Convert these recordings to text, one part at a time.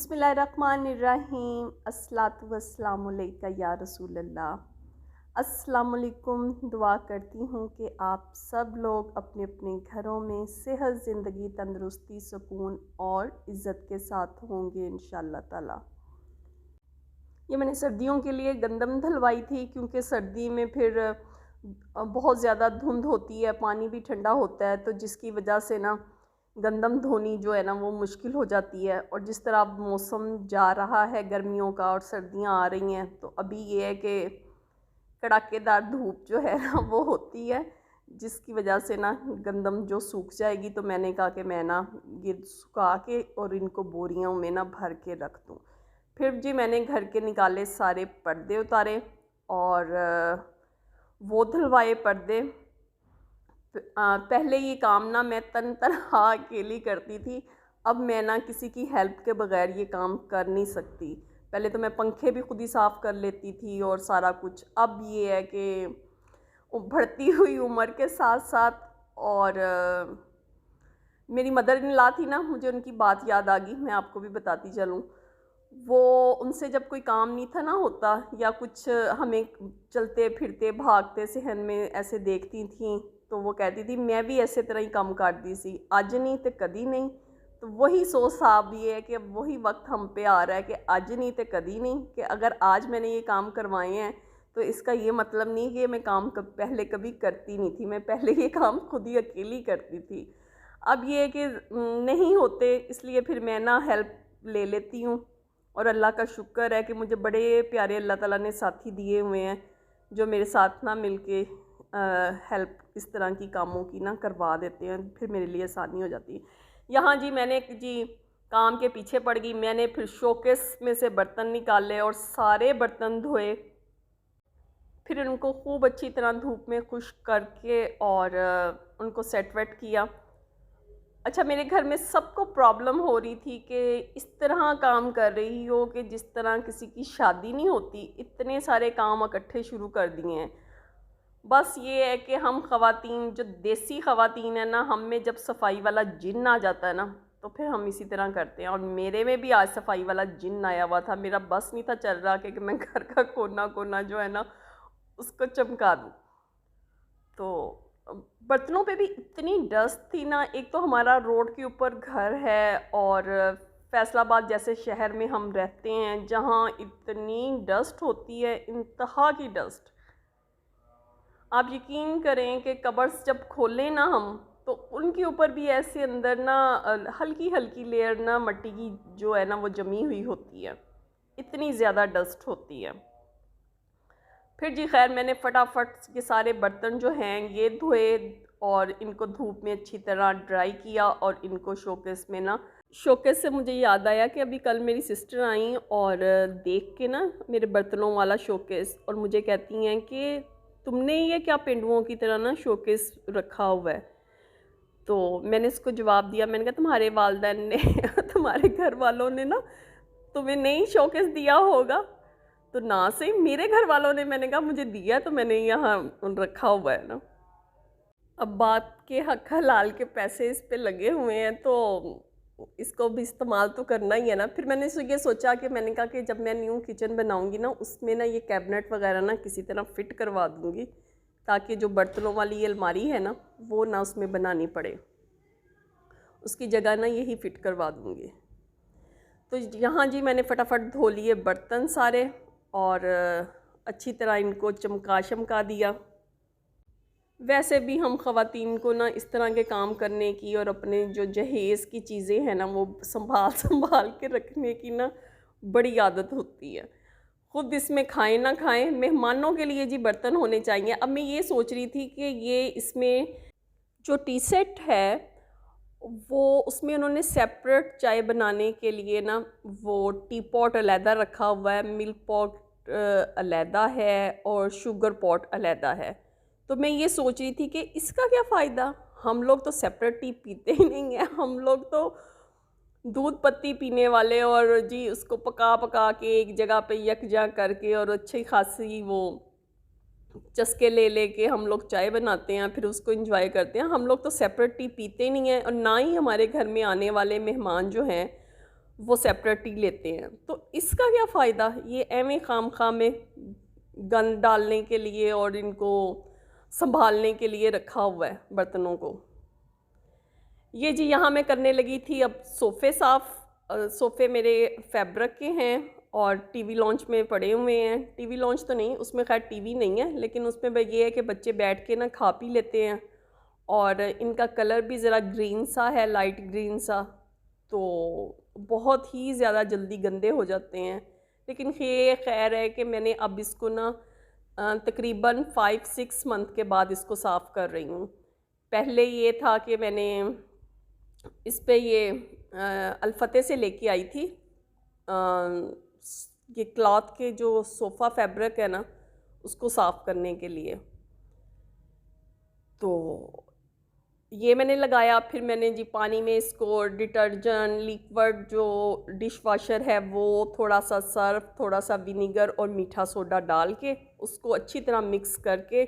बिस्मिल्लाहिर्रहमानिर्रहीम। अस्सलातु वस्सलामु अलैका या रसूलल्लाह। अस्सलामुअलैकुम। दुआ करती हूँ कि आप सब लोग अपने अपने घरों में सेहत, ज़िंदगी, तंदुरुस्ती, सुकून और इज़्ज़त के साथ होंगे इंशाअल्लाह ताला। ये मैंने सर्दियों के लिए गंदम धलवाई थी, क्योंकि सर्दी में फिर बहुत ज़्यादा धुंध होती है, पानी भी ठंडा होता है, तो जिसकी वजह से ना गंदम धोनी जो है ना वो मुश्किल हो जाती है। और जिस तरह अब मौसम जा रहा है गर्मियों का और सर्दियां आ रही हैं, तो अभी ये है कि कड़ाकेदार धूप जो है ना वो होती है, जिसकी वजह से ना गंदम जो सूख जाएगी। तो मैंने कहा कि मैं ना ये सुखा के और इनको बोरियों में ना भर के रख दूँ। फिर जी मैंने घर के निकाले सारे पर्दे उतारे और वो धुलवाए पर्दे। पहले ये काम ना मैं तनहा अकेली करती थी, अब मैं ना किसी की हेल्प के बगैर ये काम कर नहीं सकती। पहले तो मैं पंखे भी खुद ही साफ़ कर लेती थी और सारा कुछ। अब ये है कि बढ़ती हुई उम्र के साथ साथ और मेरी मदर इन लॉ थी ना, मुझे उनकी बात याद आ गई, मैं आपको भी बताती चलूँ। वो उनसे जब कोई काम नहीं था ना होता, या कुछ हमें चलते फिरते भागते सहन में ऐसे देखती थी, तो वो कहती थी मैं भी ऐसे तरह ही काम करती सी, अज नहीं तो कदी नहीं। तो वही सोच साहब ये है कि अब वही वक्त हम पे आ रहा है कि आज नहीं तो कदी नहीं, कि अगर आज मैंने ये काम करवाए हैं तो इसका ये मतलब नहीं कि मैं काम पहले कभी करती नहीं थी। मैं पहले ये काम खुद ही अकेली करती थी। अब ये है कि नहीं होते, इसलिए फिर मैं ना हेल्प ले लेती हूँ। और अल्लाह का शुक्र है कि मुझे बड़े प्यारे अल्लाह ताला ने साथी दिए हुए हैं, जो मेरे साथ ना मिलके हेल्प इस तरह की कामों की ना करवा देते हैं, फिर मेरे लिए आसानी हो जाती है। यहाँ जी मैंने जी काम के पीछे पड़ गई। मैंने फिर शोकेस में से बर्तन निकाले और सारे बर्तन धोए, फिर उनको खूब अच्छी तरह धूप में खुश्क करके और उनको सेट वेट किया। अच्छा, मेरे घर में सबको प्रॉब्लम हो रही थी कि इस तरह काम कर रही हो कि जिस तरह किसी की शादी नहीं होती, इतने सारे काम इकट्ठे शुरू कर दिए हैं। बस ये है कि हम ख़वातीन जो देसी ख़वातीन है ना, हम में जब सफाई वाला जिन आ जाता है ना, तो फिर हम इसी तरह करते हैं। और मेरे में भी आज सफाई वाला जिन आया हुआ था। मेरा बस नहीं था चल रहा कि मैं घर का कोना कोना जो है ना उसको चमका दूँ। तो बर्तनों पे भी इतनी डस्ट थी ना। एक तो हमारा रोड के ऊपर घर है और फैसलाबाद जैसे शहर में हम रहते हैं, जहाँ इतनी डस्ट होती है, इंतहा की डस्ट। आप यकीन करें कि कबर्स जब खोलें ना हम, तो उनके ऊपर भी ऐसे अंदर ना हल्की हल्की लेयर ना मिट्टी की जो है ना वो जमी हुई होती है, इतनी ज़्यादा डस्ट होती है। फिर जी खैर मैंने फटाफट ये सारे बर्तन जो हैं ये धोए और इनको धूप में अच्छी तरह ड्राई किया और इनको शोकेस में ना, शोकेस से मुझे याद आया कि अभी कल मेरी सिस्टर आई और देख के ना मेरे बर्तनों वाला शोकेस, और मुझे कहती हैं कि तुमने ये क्या पेंडुओं की तरह ना शोकेस रखा हुआ है। तो मैंने इसको जवाब दिया, मैंने कहा तुम्हारे वालिदैन ने तुम्हारे घर वालों ने ना तुम्हें नहीं शोकेस दिया होगा। तो ना से मेरे घर वालों ने, मैंने कहा मुझे दिया तो मैंने यहाँ रखा हुआ है ना। अब बात के हक हलाल के पैसे इस पे लगे हुए हैं, तो इसको भी इस्तेमाल तो करना ही है ना। फिर मैंने ये सोचा कि मैंने कहा कि जब मैं न्यू किचन बनाऊंगी ना, उसमें ना ये कैबिनेट वगैरह ना किसी तरह फिट करवा दूंगी, ताकि जो बर्तनों वाली ये अलमारी है ना वो ना उसमें बनानी पड़े, उसकी जगह ना यही फिट करवा दूंगी। तो यहाँ जी मैंने फटाफट धो लिए बर्तन सारे और अच्छी तरह इनको चमका दिया। वैसे भी हम ख़वातीन को ना इस तरह के काम करने की और अपने जो जहेज़ की चीज़ें हैं ना वो संभाल के रखने की ना बड़ी आदत होती है। ख़ुद इसमें खाएं ना खाएं, मेहमानों के लिए जी बर्तन होने चाहिए। अब मैं ये सोच रही थी कि ये इसमें जो टी सेट है वो, उसमें उन्होंने सेपरेट चाय बनाने के लिए ना वो टी पॉट अलहदा रखा हुआ है, मिल्क पॉट अलहदा है और शुगर पॉट अलहदा है। तो मैं ये सोच रही थी कि इसका क्या फ़ायदा, हम लोग तो सेपरेट टी पीते ही नहीं हैं, हम लोग तो दूध पत्ती पीने वाले, और जी उसको पका पका के एक जगह पे यकजा करके और अच्छी खासी वो चस्के ले के हम लोग चाय बनाते हैं, फिर उसको एंजॉय करते हैं। हम लोग तो सेपरेट टी पीते नहीं हैं, और ना ही हमारे घर में आने वाले मेहमान जो हैं वो सेपरेट ही लेते हैं। तो इसका क्या फ़ायदा, ये एवें खाम में गंद डालने के लिए और इनको संभालने के लिए रखा हुआ है बर्तनों को। ये जी यहाँ मैं करने लगी थी अब सोफ़े साफ़। सोफ़े मेरे फैब्रिक के हैं और टीवी लॉन्च में पड़े हुए हैं। टीवी लॉन्च तो नहीं, उसमें खैर टीवी नहीं है, लेकिन उसमें ये है कि बच्चे बैठ के ना खा पी लेते हैं और इनका कलर भी ज़रा ग्रीन सा है, लाइट ग्रीन सा, तो बहुत ही ज़्यादा जल्दी गंदे हो जाते हैं। लेकिन ये खैर है कि मैंने अब इसको ना तकरीबन 5-6 मंथ के बाद इसको साफ़ कर रही हूँ। पहले ये था कि मैंने इस पे ये अलफते से लेके आई थी ये क्लॉथ के जो सोफ़ा फैब्रिक है ना, उसको साफ़ करने के लिए। तो ये मैंने लगाया, फिर मैंने जी पानी में इसको डिटर्जेंट, लिक्विड जो डिश वॉशर है वो, थोड़ा सा सर्फ, थोड़ा सा विनीगर और मीठा सोडा डाल के उसको अच्छी तरह मिक्स करके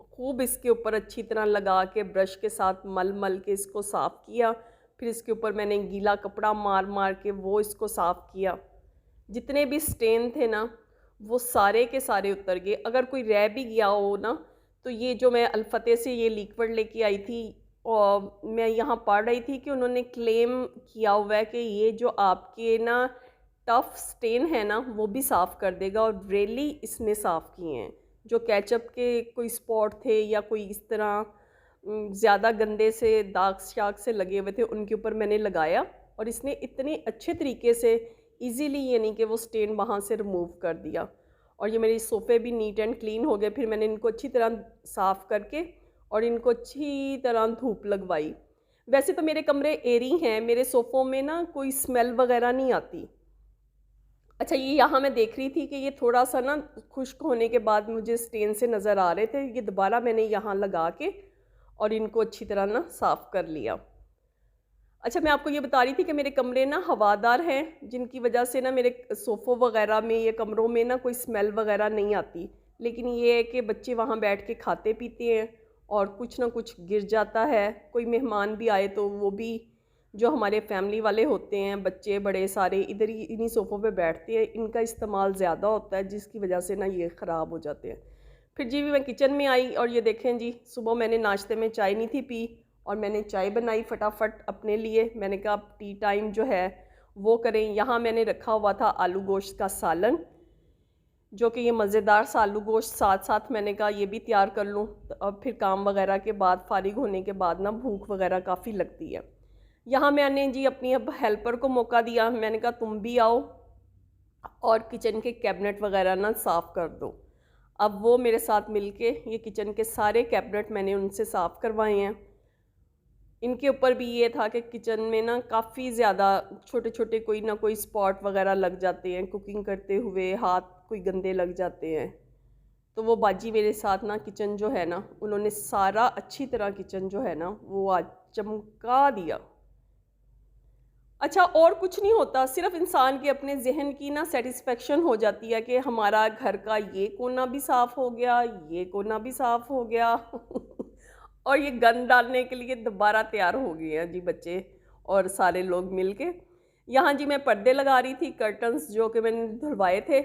खूब इसके ऊपर अच्छी तरह लगा के ब्रश के साथ मल मल के इसको साफ़ किया। फिर इसके ऊपर मैंने गीला कपड़ा मार मार के वो इसको साफ़ किया। जितने भी स्टेन थे ना वो सारे के सारे उतर गए। अगर कोई रह भी गया हो ना, तो ये जो मैं अलफते से ये लिक्विड लेके आई थी और मैं यहाँ पढ़ रही थी कि उन्होंने क्लेम किया हुआ है कि ये जो आपके ना टफ़ स्टेन है ना वो भी साफ़ कर देगा, और रियली इसने साफ़ किए हैं। जो केचप के कोई स्पॉट थे या कोई इस तरह ज़्यादा गंदे से दाग शाग से लगे हुए थे, उनके ऊपर मैंने लगाया और इसने इतने अच्छे तरीके से इजीली, ये नहीं कि वो स्टेन वहाँ से रिमूव कर दिया। और ये मेरे सोफ़े भी नीट एंड क्लीन हो गए। फिर मैंने इनको अच्छी तरह साफ़ करके और इनको अच्छी तरह धूप लगवाई। वैसे तो मेरे कमरे एयरी हैं, मेरे सोफ़ों में ना कोई स्मेल वगैरह नहीं आती। अच्छा, ये यहाँ मैं देख रही थी कि ये थोड़ा सा ना खुश्क होने के बाद मुझे स्टेन से नज़र आ रहे थे। ये दोबारा मैंने यहाँ लगा के और इनको अच्छी तरह ना साफ़ कर लिया। अच्छा, मैं आपको ये बता रही थी कि मेरे कमरे ना हवादार हैं, जिनकी वजह से ना मेरे सोफ़ों वगैरह में या कमरों में ना कोई स्मेल वगैरह नहीं आती। लेकिन ये है कि बच्चे वहाँ बैठ के खाते पीते हैं और कुछ ना कुछ गिर जाता है। कोई मेहमान भी आए तो वो भी, जो हमारे फैमिली वाले होते हैं, बच्चे बड़े सारे इधर ही इन्हीं सोफ़ों पे बैठते हैं, इनका इस्तेमाल ज़्यादा होता है, जिसकी वजह से ना ये ख़राब हो जाते हैं। फिर जी मैं किचन में आई और ये देखें जी, सुबह मैंने नाश्ते में चाय नहीं थी पी और मैंने चाय बनाई फटाफट अपने लिए। मैंने कहा अब टी टाइम जो है वो करें। यहाँ मैंने रखा हुआ था आलू गोश्त का सालन, जो कि ये मज़ेदार सा आलू गोश्त साथ साथ मैंने कहा ये भी तैयार कर लूँ। तो अब फिर काम वगैरह के बाद, फारिग होने के बाद ना भूख वगैरह काफ़ी लगती है। यहाँ मैंने जी अपनी अब हेल्पर को मौका दिया, मैंने कहा तुम भी आओ और किचन के कैबिनेट वगैरह ना साफ़ कर दो। अब वो मेरे साथ मिलके ये किचन के सारे कैबिनेट मैंने उनसे साफ़ करवाए हैं। इनके ऊपर भी ये था कि किचन में ना काफ़ी ज़्यादा छोटे छोटे कोई ना कोई स्पॉट वगैरह लग जाते हैं, कुकिंग करते हुए हाथ कोई गंदे लग जाते हैं। तो वो बाजी मेरे साथ ना किचन जो है ना, उन्होंने सारा अच्छी तरह किचन जो है ना वो आज चमका दिया। अच्छा, और कुछ नहीं होता, सिर्फ इंसान के अपने जहन की ना सेटिस्फेक्शन हो जाती है कि हमारा घर का ये कोना भी साफ़ हो गया, ये कोना भी साफ़ हो गया और ये गंद डालने के लिए दोबारा तैयार हो गए हैं जी बच्चे और सारे लोग मिलके। यहाँ जी मैं पर्दे लगा रही थी, कर्टन्स जो कि मैंने धुलवाए थे,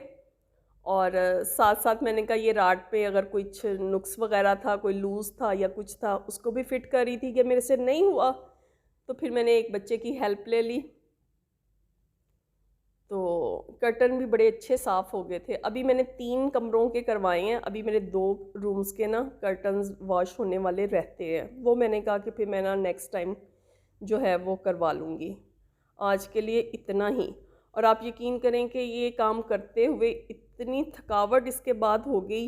और साथ साथ मैंने कहा ये राड पे अगर कुछ नुक्स वगैरह था, कोई लूज़ था या कुछ था, उसको भी फिट कर रही थी कि मेरे से नहीं हुआ। तो फिर मैंने एक बच्चे की हेल्प ले ली, तो कर्टन भी बड़े अच्छे साफ़ हो गए थे। अभी मैंने 3 कमरों के करवाए हैं, अभी मेरे 2 रूम्स के ना कर्टन्स वॉश होने वाले रहते हैं। वो मैंने कहा कि फिर मैं ना नेक्स्ट टाइम जो है वो करवा लूँगी। आज के लिए इतना ही। और आप यकीन करें कि ये काम करते हुए इतनी थकावट इसके बाद हो गई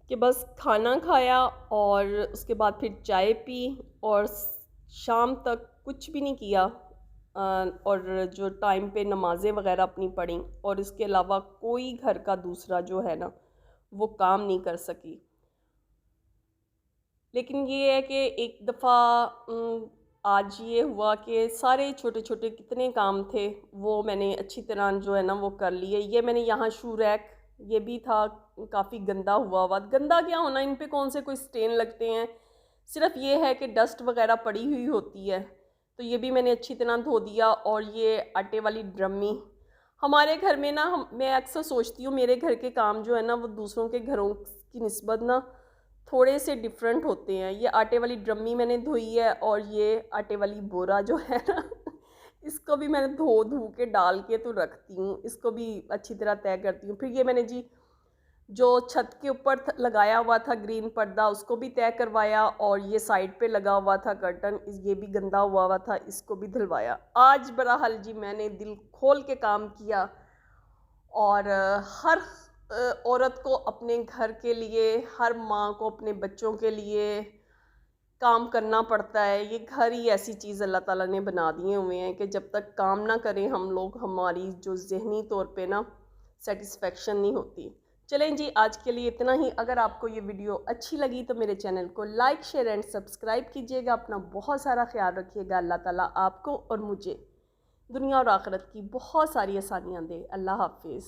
कि बस खाना खाया और उसके बाद फिर चाय पी और शाम तक कुछ भी नहीं किया। और जो टाइम पे नमाज़ें वगैरह अपनी पढ़ी और इसके अलावा कोई घर का दूसरा जो है ना वो काम नहीं कर सकी। लेकिन ये है कि एक दफ़ा आज ये हुआ कि सारे छोटे छोटे कितने काम थे वो मैंने अच्छी तरह जो है ना वो कर लिए। ये मैंने यहाँ शू रैक, ये भी था काफ़ी गंदा हुआ। गंदा क्या होना, इन पे कौन से कोई स्टेन लगते हैं, सिर्फ ये है कि डस्ट वगैरह पड़ी हुई होती है, तो ये भी मैंने अच्छी तरह धो दिया। और ये आटे वाली ड्रमी हमारे घर में ना, मैं अक्सर सोचती हूँ मेरे घर के काम जो है ना वो दूसरों के घरों की निस्बत ना थोड़े से डिफरेंट होते हैं। ये आटे वाली ड्रमी मैंने धोई है, और ये आटे वाली बोरा जो है ना इसको भी मैंने धो धो के डाल के तो रखती हूँ, इसको भी अच्छी तरह तय करती हूँ। फिर ये मैंने जी जो छत के ऊपर लगाया हुआ था ग्रीन पर्दा, उसको भी तय करवाया, और ये साइड पे लगा हुआ था कर्टन, ये भी गंदा हुआ था, इसको भी धुलवाया। आज बहरहाल जी मैंने दिल खोल के काम किया। और हर औरत को अपने घर के लिए, हर माँ को अपने बच्चों के लिए काम करना पड़ता है। ये घर ही ऐसी चीज़ अल्लाह ताला ने बना दिए हुए हैं कि जब तक काम ना करें हम लोग, हमारी जो ज़हनी तौर पे ना सेटिस्फेक्शन नहीं होती। चलें जी, आज के लिए इतना ही। अगर आपको ये वीडियो अच्छी लगी तो मेरे चैनल को लाइक, शेयर एंड सब्सक्राइब कीजिएगा। अपना बहुत सारा ख्याल रखिएगा। अल्लाह ताला आपको और मुझे दुनिया और आखिरत की बहुत सारी आसानियाँ दे। अल्लाह हाफिज़।